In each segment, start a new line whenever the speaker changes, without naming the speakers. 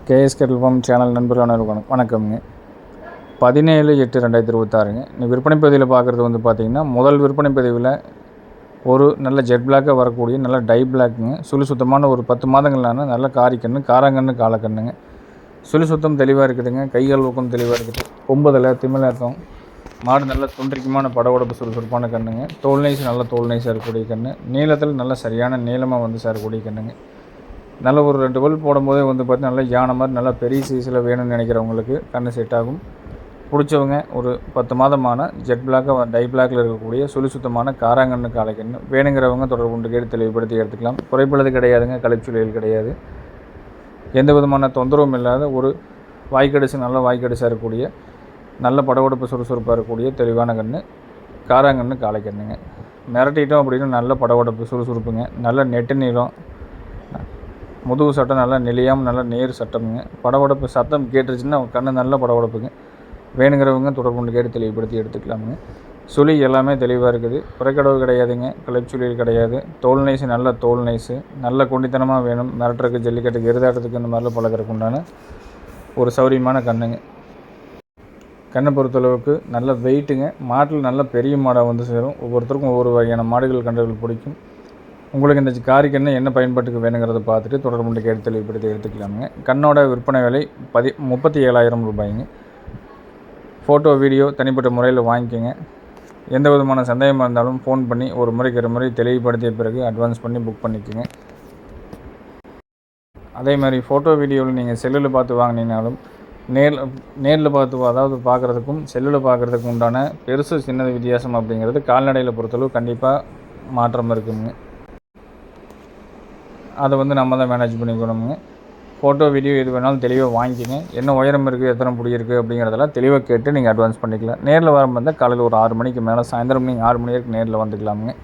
KS கேட்டல் form channel நண்பர்களான வணக்கம்ங்க. 17/8/2026ங்க. இந்த விற்பனை பதிவில் பார்க்குறது வந்து பார்த்திங்கன்னா, முதல் விற்பனை பதிவில் ஒரு நல்ல ஜெட் பிளாக்காக வரக்கூடிய நல்ல டை பிளாக்குங்க. சுழி சுத்தமான ஒரு 10 மாதங்களான நல்ல காரிக்கண்ணு, காராங்கண்ணு, காலக்கண்ணுங்க. சுழி சுத்தம் தெளிவாக இருக்குதுங்க. கைகால் ஊக்கம் தெளிவாக இருக்குது. கொம்புதலை திமிழக்கம் மாடு நல்ல துண்டிரிக்கமான படவடப்பு சுறுசுறுப்பான கண்ணுங்க. தோல் நைஸ் நல்ல தோல் நைஸாக இருக்கக்கூடிய கண்ணு. நீளத்தில் நல்ல சரியான நீளமாக வந்து சேரக்கூடிய கண்ணுங்க. நல்ல ஒரு 2 பல் போடும்போதே வந்து பார்த்திங்கன்னா நல்லா யானை மாதிரி நல்லா பெரிய சைஸில் வேணும்னு நினைக்கிறவங்களுக்கு கண்ணு செட் ஆகும். பிடிச்சவங்க ஒரு 10 மாதமான ஜெட் பிளாக்காக டை பிளாக்கில் இருக்கக்கூடிய சுழி சுத்தமான காராங்கண்ணு காளைக்கண்ணு வேணுங்கிறவங்க தொடர்பு கொண்டு கேட்டு தெளிவுபடுத்தி எடுத்துக்கலாம். குறைப்பளது கிடையாதுங்க, கழிச்சுழியல் கிடையாது. எந்த விதமான தொந்தரவும் இல்லாத ஒரு வாய்க்கடிசு நல்ல வாய்க்கடிசாக இருக்கக்கூடிய நல்ல படவடப்பு சுறுசுறுப்பாக இருக்கக்கூடிய தெளிவான கண்ணு காராங்கண்ணு காளைக்கண்ணுங்க. மிரட்டிட்டோம் அப்படின்னா நல்ல படவடப்பு சுறுசுறுப்புங்க. நல்ல நெட்டு நீளம், முதுகு சட்டம் நல்லா நெளியாமல் நல்லா நேர் சட்டமுங்க. படவடப்பு சத்தம் கேட்டுருச்சுன்னா கண்ணு நல்ல படவடப்புங்க. வேணுங்கிறவங்க தொடர்பு கொண்டு கேட்டு தெளிவுபடுத்தி எடுத்துக்கலாமுங்க. சுழி எல்லாமே தெளிவாக இருக்குது. குறைக்கடவு கிடையாதுங்க, கலைச்சுழியல் கிடையாது. தோல் நைஸு நல்ல தோல் நைஸு, நல்ல கொண்டித்தனமாக வேணும். மிரட்டுறதுக்கு, ஜல்லிக்கட்டுக்கு, எருதாட்டத்துக்கு இந்த மாதிரிலாம் பழகிறதுக்கு உண்டான ஒரு சௌரியமான கண்ணுங்க. கண்ணை பொறுத்தளவுக்கு நல்ல வெயிட்டுங்க. மாட்டில் நல்ல பெரிய மாடாக வந்து சேரும். ஒவ்வொருத்தருக்கும் ஒவ்வொரு வகையான மாடுகள் கன்றுகள் பிடிக்கும். உங்களுக்கு இந்த காரிக்கண்ணு என்ன பயன்பாட்டுக்கு வேணுங்கிறத பார்த்துட்டு தொடர்பு கொண்டு கேட்டு தெளிவுபடுத்தி எடுத்துக்கலாமுங்க. கண்ணோட விற்பனை விலை 37,000 ரூபாய்ங்க. ஃபோட்டோ வீடியோ தனிப்பட்ட முறையில் வாங்கிக்கோங்க. எந்த விதமான சந்தேகமாக இருந்தாலும் ஃபோன் பண்ணி ஒரு முறைக்கு 2 முறை தெளிவுபடுத்திய பிறகு அட்வான்ஸ் பண்ணி புக் பண்ணிக்கோங்க. அதே மாதிரி ஃபோட்டோ வீடியோவில் நீங்கள் செல்லில் பார்த்து வாங்கினீங்கனாலும் நேரில் பார்த்து அதாவது பார்க்குறதுக்கும் செல்லில் பார்க்குறதுக்கும் உண்டான பெருசு சின்ன வித்தியாசம் அப்படிங்கிறது கால்நடையில் பொறுத்தளவு கண்டிப்பாக மாற்றம் இருக்குங்க. அதை வந்து நம்ம தான் மேனேஜ் பண்ணிக்கணுங்க. ஃபோட்டோ வீடியோ எது வேணாலும் தெளிவாக வாங்கிக்கோங்க. என்ன உயரம் இருக்குது, எத்தனை புடி இருக்குது அப்படிங்கிறதெல்லாம் தெளிவாக கேட்டு நீங்கள் அட்வான்ஸ் பண்ணிக்கலாம். நேரில் வர வந்தால் காலையில் ஒரு 6 மணிக்கு மேலே, சாயந்தரம் நீங்கள் 6 மணி வரைக்கும் நேரில் வந்துக்கலாமுங்க.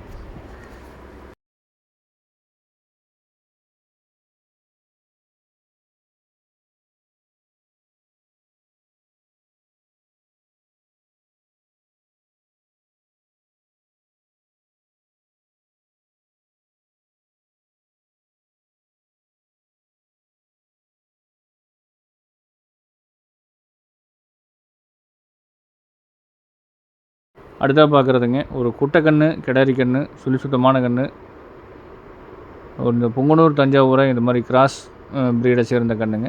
அடுத்ததாக பார்க்குறதுங்க ஒரு குட்டைக்கண்ணு, கிடாரி கண்ணு, சுழி சுத்தமான கண்ணு. இந்த புங்கனூர், தஞ்சாவூரை இந்த மாதிரி கிராஸ் ப்ரீடை சேர்ந்த கண்ணுங்க.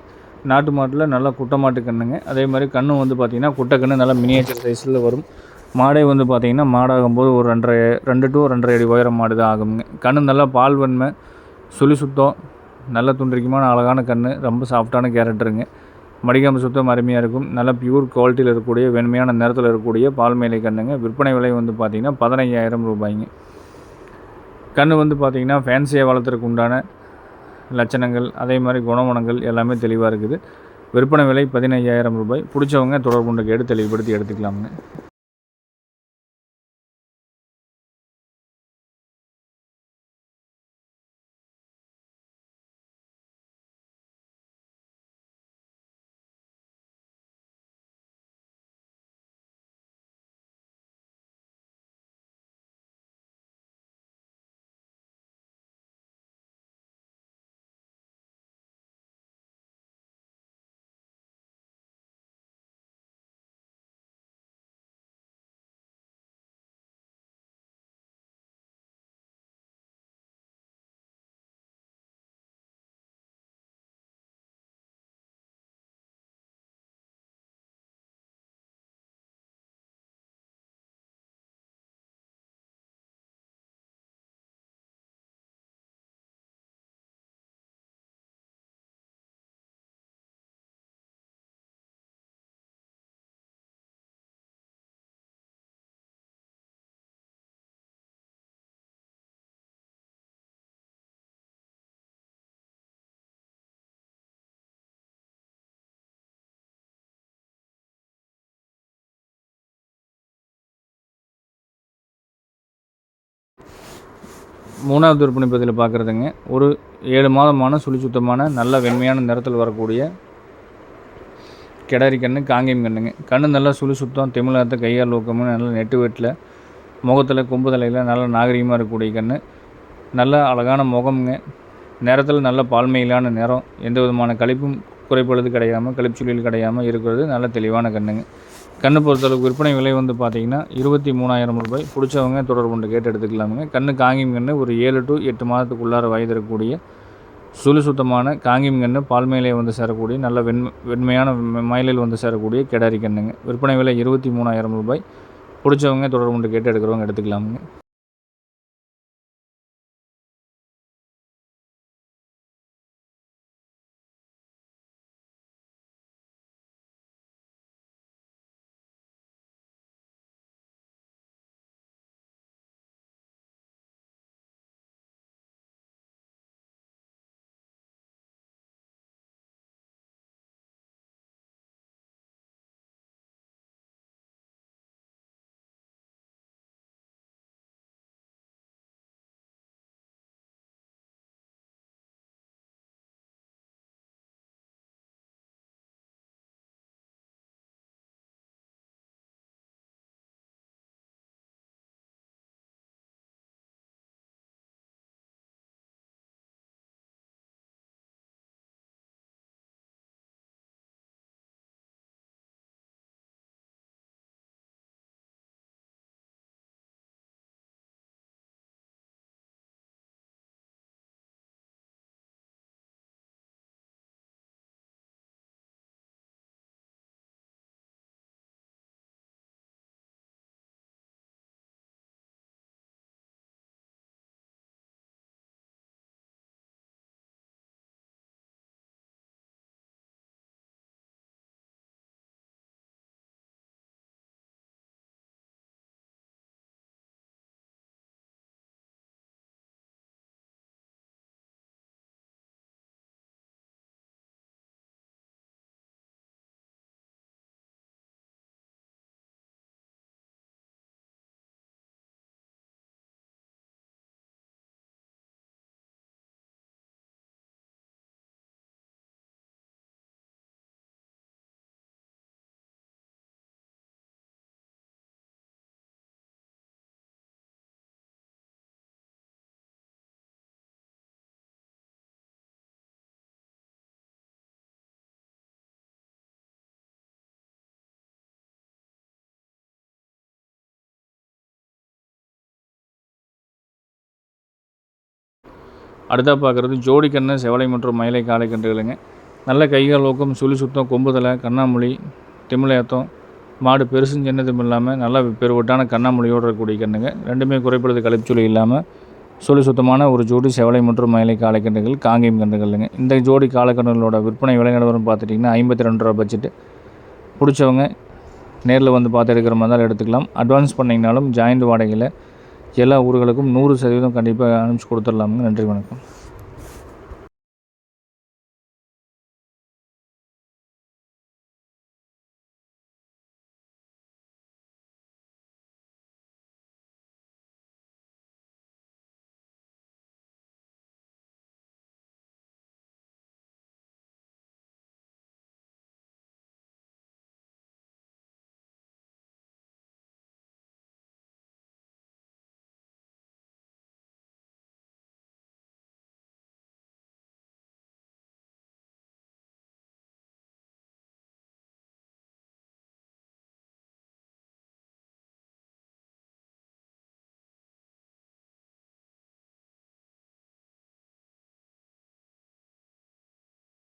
நாட்டு மாட்டில் நல்லா குட்டை மாட்டு கண்ணுங்க. அதே மாதிரி கண்ணும் வந்து பார்த்திங்கன்னா குட்டைக்கண்ணு நல்லா மினியேச்சர் சைஸில் வரும். மாடே வந்து பார்த்திங்கன்னா மாடாகும்போது ஒரு 2 to 2.5 அடி உயரம் மாடு தான் ஆகுங்க. கண்ணு நல்லா பால் வன்மை, சுழி சுத்தம், நல்ல துண்டிரிக்கமான அழகான கண்ணு, ரொம்ப சாஃப்டான கேரக்டருங்க. மடிக்காம்பு சுத்தம் அருமையாக இருக்கும். நல்ல பியூர் குவாலிட்டியில் இருக்கக்கூடிய வெண்மையான நிறத்தில் இருக்கக்கூடிய பால் மேலை கண்ணுங்க. விற்பனை விலை வந்து பார்த்திங்கன்னா 15,000 ரூபாய்ங்க. கண்ணு வந்து பார்த்திங்கன்னா ஃபேன்சியாக வளர்த்துறதுக்கு உண்டான லட்சணங்கள், அதே மாதிரி குணமணங்கள் எல்லாமே தெளிவாக இருக்குது. விற்பனை விலை 15,000 ரூபாய். பிடிச்சவங்க தொடர்பு கொண்டு கேட்டு தெளிவுபடுத்தி எடுத்துக்கலாமுங்க. மூணாவது விற்பனை பதிவில் பார்க்குறதுங்க ஒரு 7 மாதமான சுழி சுத்தமான நல்ல வெண்மையான நிறத்தில் வரக்கூடிய கிடாரி கண்ணு, காங்கேயம் கண்ணுங்க. கண்ணு நல்லா சுழி சுத்தம், திமிழாத்த கையால் ஊக்கமும் நல்ல நெட்டு வெட்டில், முகத்தில் கொம்பு தலையில் நல்ல நாகரிகமாக இருக்கக்கூடிய கண்ணு. நல்ல அழகான முகமுங்க. நிறத்தில் நல்ல பால்மையிலான நிறம், எந்த விதமான கழிப்பும் குறைப்பழுது கிடையாமல் கழிப்புச்சுழியில் கிடையாமல் இருக்கிறது நல்ல தெளிவான கண்ணுங்க. கண்ணு பொறுத்தளவுக்கு விற்பனை விலை வந்து பார்த்திங்கன்னா 23,000 ரூபாய். பிடிச்சவங்க தொடர்பு கொண்டு கேட்டு எடுத்துக்கலாமுங்க. கண்ணு காங்கியம் கண்ணு ஒரு 7 to 8 மாதத்துக்குள்ளார வயது இருக்கக்கூடிய சுழி சுத்தமான காங்கியம் கண்ணு பால் மேலே வந்து சேரக்கூடிய நல்ல வெண்மையான மயிலில் வந்து சேரக்கூடிய கிடாரி கண்ணுங்க. விற்பனை விலை 23,000 ரூபாய். பிடிச்சவங்க தொடர்பு கொண்டு கேட்டு எடுக்கிறவங்க எடுத்துக்கலாமுங்க. அடுத்தா பார்க்குறது ஜோடி கண்ணு செவலை மற்றும் மயிலை காளை கன்றுகளுங்க. நல்ல கைகால் ஊக்கம் சுழி சுத்தம் கொம்புதலை கண்ணாமொழி திமிலையத்தம் மாடு பெருசும் சின்னதும் இல்லாமல் நல்லா பெருவட்டான கண்ணாமொழியோடு இருக்கக்கூடிய கண்ணுங்க. ரெண்டுமே குறைப்படுறது கழிப்புச்சுழி இல்லாமல் சுழி சுத்தமான ஒரு ஜோடி செவலை மற்றும் மயிலை காளை கன்றுகள் காங்கேயம் கன்றுகள்ங்க. இந்த ஜோடி காளைக்கன்றுகளோட விற்பனை விலை நிலவரம் பார்த்துட்டிங்கன்னா 52 ரூபா பட்ஜெட்டு. பிடிச்சவங்க நேரில் வந்து பார்த்து எடுக்கிற மாதிரி தான் எடுத்துக்கலாம். அட்வான்ஸ் பண்ணிங்கனாலும் ஜாயிண்ட் வாடகையில் எல்லா ஊர்களுக்கும் 100% கண்டிப்பாக அனுப்பிச்சி கொடுத்துடலாமுங்க. நன்றி, வணக்கம்.